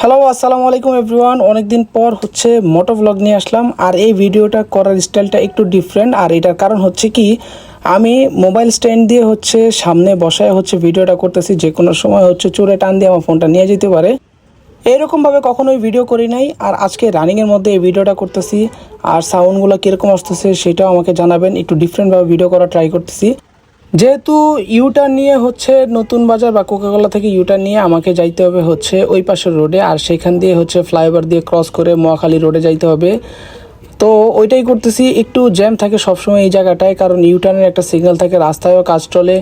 Hello আসসালামু আলাইকুম everyone. অনেকদিন পর মোটো ব্লগ নিয়ে আসলাম। আর এই ভিডিওটা করার স্টাইলটা একটু ডিফারেন্ট। আর এটার কারণ হচ্ছে কি, আমি মোবাইল স্ট্যান্ড দিয়ে সামনে বসায় ভিডিওটা করতেছি। যে কোনো সময় চোরে টান দিয়ে আমার ফোনটা নিয়ে যেতে পারে, এরকমভাবে কখনোই ভিডিও করি নাই। আর আজকে রানিংয়ের মধ্যে এই ভিডিওটা করতেছি। আর সাউন্ডগুলো কীরকম আসতেছে সেটাও আমাকে জানাবেন। একটু ডিফারেন্টভাবে ভিডিও করা ট্রাই করতেছি। যেহেতু ইউটার্ন নিয়ে নতুন বাজার বা কোকাকোলা থেকে ইউটার্ন নিয়ে আমাকে যাইতে হবে ওই পাশের রোডে। আর সেখান দিয়ে ফ্লাইওভার দিয়ে ক্রস করে মহাখালী রোডে যাইতে হবে। তো ওইটাই করতেছি। একটু জ্যাম থাকে সবসময় এই জায়গাটায়, কারণ ইউটার্নের একটা সিগন্যাল থাকে, রাস্তায়ও কাজ চলে।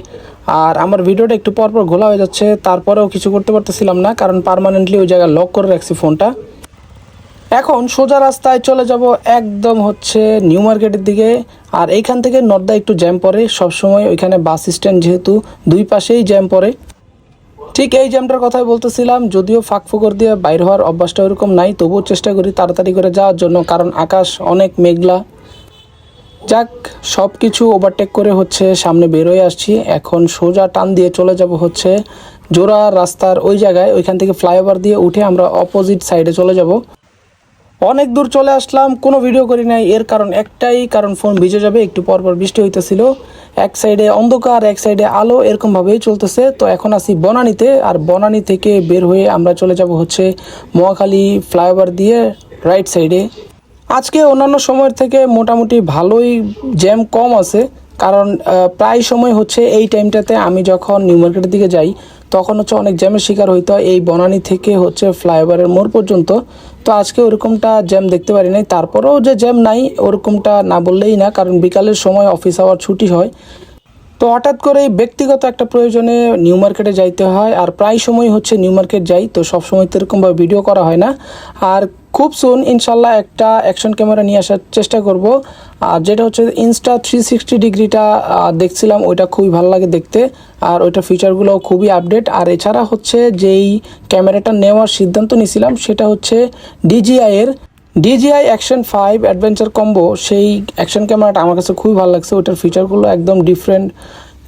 আর আমার ভিডিওটা একটু পরপর ঘোলা হয়ে যাচ্ছে, তারপরেও কিছু করতে পারতেছিলাম না, কারণ পার্মানেন্টলি ওই জায়গায় লক করে রাখছি ফোনটা। এখন সোজা রাস্তায় চলে যাব একদম নিউ মার্কেটের দিকে। আর এইখান থেকে নর্দা একটু জ্যাম পড়ে সবসময়, ওইখানে বাস স্ট্যান্ড যেহেতু দুই পাশেই জ্যাম পড়ে। ঠিক এই জ্যামটার কথাই বলতেছিলাম। যদিও ফাঁক ফোকর দিয়ে বাইর হওয়ার অভ্যাসটা ওরকম নাই, তবুও চেষ্টা করি তাড়াতাড়ি করে যাওয়ার জন্য, কারণ আকাশ অনেক মেঘলা। যাক, সব কিছু ওভারটেক করে সামনে বেরোয় আসছি। এখন সোজা টান দিয়ে চলে যাব জোড়া রাস্তার ওই জায়গায়। ওইখান থেকে ফ্লাইওভার দিয়ে উঠে আমরা অপোজিট সাইডে চলে যাব। অনেক দূর চলে আসলাম, কোনো ভিডিও করি নাই। এর কারণ একটাই, কারণ ফোন ভিজে যাবে। একটু পরপর বৃষ্টি হইতেছিল, এক সাইডে অন্ধকার এক সাইডে আলো, এরকমভাবেই চলতেছে। তো এখন আসি বনানীতে। আর বনানী থেকে বের হয়ে আমরা চলে যাব মহাখালী ফ্লাইওভার দিয়ে রাইট সাইডে। আজকে অন্যান্য সময়ের থেকে মোটামুটি ভালোই জ্যাম কম আছে, কারণ প্রায় সময় এই টাইমটাতে আমি যখন নিউ মার্কেটের দিকে যাই তখন অনেক জ্যামের শিকার হইতে হয় এই বনানী থেকে ফ্লাইওভারের মোড় পর্যন্ত। তো আজকে ওরকমটা জ্যাম দেখতে পারি নাই। তারপরেও যে জ্যাম নাই ওরকমটা না বললেই না, কারণ বিকালের সময় অফিস আওয়ার ছুটি হয়। তো হঠাৎ করেই ব্যক্তিগত একটা প্রয়োজনে নিউ মার্কেটে যাইতে হয়। আর প্রায় সময় নিউ মার্কেট যাই, তো সবসময় তো এরকমভাবে ভিডিও করা হয় না। আর খুব সুন ইনশাল্লাহ একটা অ্যাকশন ক্যামেরা নিয়ে আসার চেষ্টা করব। আর যেটা ইনস্টা 360 ডিগ্রিটা দেখছিলাম, ওইটা খুবই ভালো লাগে দেখতে। আর ওইটা ফিচারগুলো খুবই আপডেট। আর এছাড়া যেই ক্যামেরাটা নেওয়ার সিদ্ধান্ত নিয়েছিলাম সেটা DJI অ্যাকশন 5 অ্যাডভেঞ্চার কম্বো। সেই অ্যাকশন ক্যামেরাটা আমার কাছে খুবই ভালো লাগছে, ওটার ফিচারগুলো একদম ডিফারেন্ট।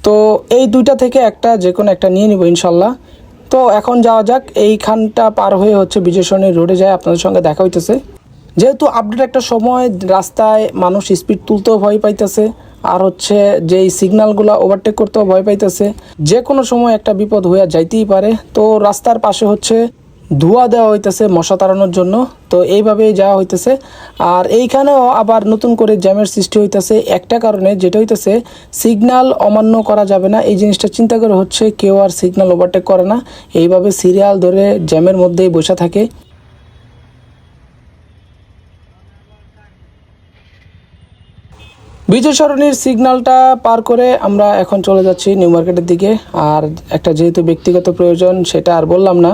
তো এই দুইটা থেকে যে কোনো একটা নিয়ে নিব ইনশাল্লাহ। তো এখন যাওয়া যাক। এইখানটা পার হয়ে বিজয় সরণি রোডে যায়, আপনাদের সঙ্গে দেখা হইতেছে। যেহেতু আপডেট একটা সময়, রাস্তায় মানুষ স্পিড তুলতেও ভয় পাইতেছে, আর যেই সিগন্যালগুলো ওভারটেক করতেও ভয় পাইতেছে। যে কোনো সময় একটা বিপদ হয়ে যাইতেই পারে। তো রাস্তার পাশে ধোঁয়া দেওয়া হইতেছে মশা তাড়ানোর জন্য, তো এইভাবেই যাওয়া হইতেছে। আর এইখানেও আবার নতুন করে জ্যামের সৃষ্টি হইতেছে একটা কারণে, যেটা হইতেছে সিগন্যাল অমান্য করা যাবে না। এই জিনিসটা চিন্তা করে কেউ আর সিগন্যাল ওভারটেক করে না, এইভাবে সিরিয়াল ধরে জ্যামের মধ্যেই বসে থাকে। বিজয় সরণির সিগন্যালটা পার করে আমরা এখন চলে যাচ্ছি নিউ মার্কেটের দিকে। আর একটা যেহেতু ব্যক্তিগত প্রয়োজন, সেটা আর বললাম না।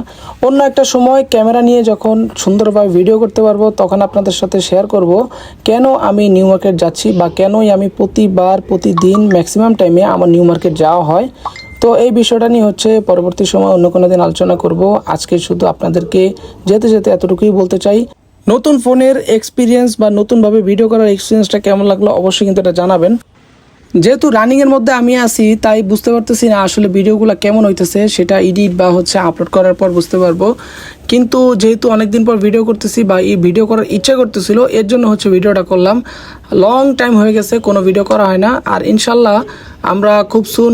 অন্য একটা সময় ক্যামেরা নিয়ে যখন সুন্দরভাবে ভিডিও করতে পারবো তখন আপনাদের সাথে শেয়ার করব কেন আমি নিউ মার্কেট যাচ্ছি, বা কেনই আমি প্রতিদিন ম্যাক্সিমাম টাইমে আমার নিউ মার্কেট যাওয়া হয়। তো এই বিষয়টা নিয়ে পরবর্তী সময় অন্য কোনো দিন আলোচনা করব। আজকে শুধু আপনাদেরকে যেতে যেতে এতটুকুই বলতে চাই, নতুন ফোনের এক্সপিরিয়েন্স বা নতুনভাবে ভিডিও করার এক্সপিরিয়েন্সটা কেমন লাগলো অবশ্যই কিন্তু এটা জানাবেন। যেহেতু রানিংয়ের মধ্যে আমি আছি, তাই বুঝতে পারতেছি না আসলে ভিডিওগুলো কেমন হইতেছে। সেটা এডিট বা আপলোড করার পর বুঝতে পারবো। কিন্তু যেহেতু অনেকদিন পর ভিডিও করতেছি বা এই ভিডিও করার ইচ্ছা করতেছিল, এর জন্য ভিডিওটা করলাম। লং টাইম হয়ে গেছে কোনো ভিডিও করা হয় না। আর ইনশাল্লাহ আমরা খুব সুন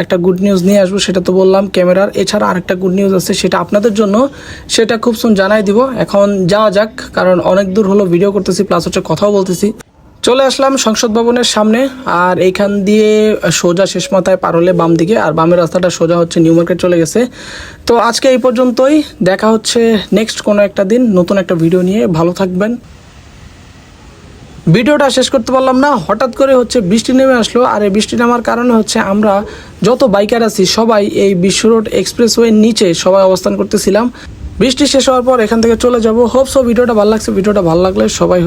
একটা গুড নিউজ নিয়ে আসবো, সেটা তো বললাম ক্যামেরার। এছাড়া আরেকটা গুড নিউজ আছে, সেটা আপনাদের জন্য, সেটা খুব সুন জানাই দিব। এখন যাওয়া যাক, কারণ অনেক দূর হলো ভিডিও করতেছি প্লাস কথাও বলতেছি। চলে আসলাম সংসদ ভবনের সামনে। আর এইখান দিয়ে সোজা শেষ মাথায় পার হলে বাম দিকে, আর বামের রাস্তাটা সোজা নিউ মার্কেট চলে গেছে। তো আজকে এই পর্যন্তই, দেখা নেক্সট কোনো একটা দিন নতুন একটা ভিডিও নিয়ে। ভালো থাকবেন। ভিডিওটা শেষ করতে পারলাম না, হঠাৎ করে বৃষ্টি নেমে আসলো। আর এই বৃষ্টি নামার কারণে আমরা যত বাইকার আছি সবাই এই বিশ্ব রোড এক্সপ্রেসওয়ের নিচে সবাই অবস্থান করতেছিলাম। বৃষ্টি শেষ হওয়ার পর এখান থেকে চলে যাব। হোপসো ভিডিওটা ভালো লাগছে। ভিডিওটা ভালো লাগলে সবাই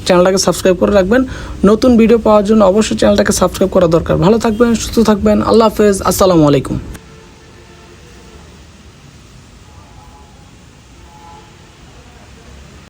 চ্যানেলটাকে সাবস্ক্রাইব করে রাখবেন। নতুন ভিডিও পাওয়ার জন্য অবশ্যই চ্যানেলটাকে সাবস্ক্রাইব করা দরকার। ভালো থাকবেন, সুস্থ থাকবেন। আল্লাহ হাফেজ, আসসালামু আলাইকুম।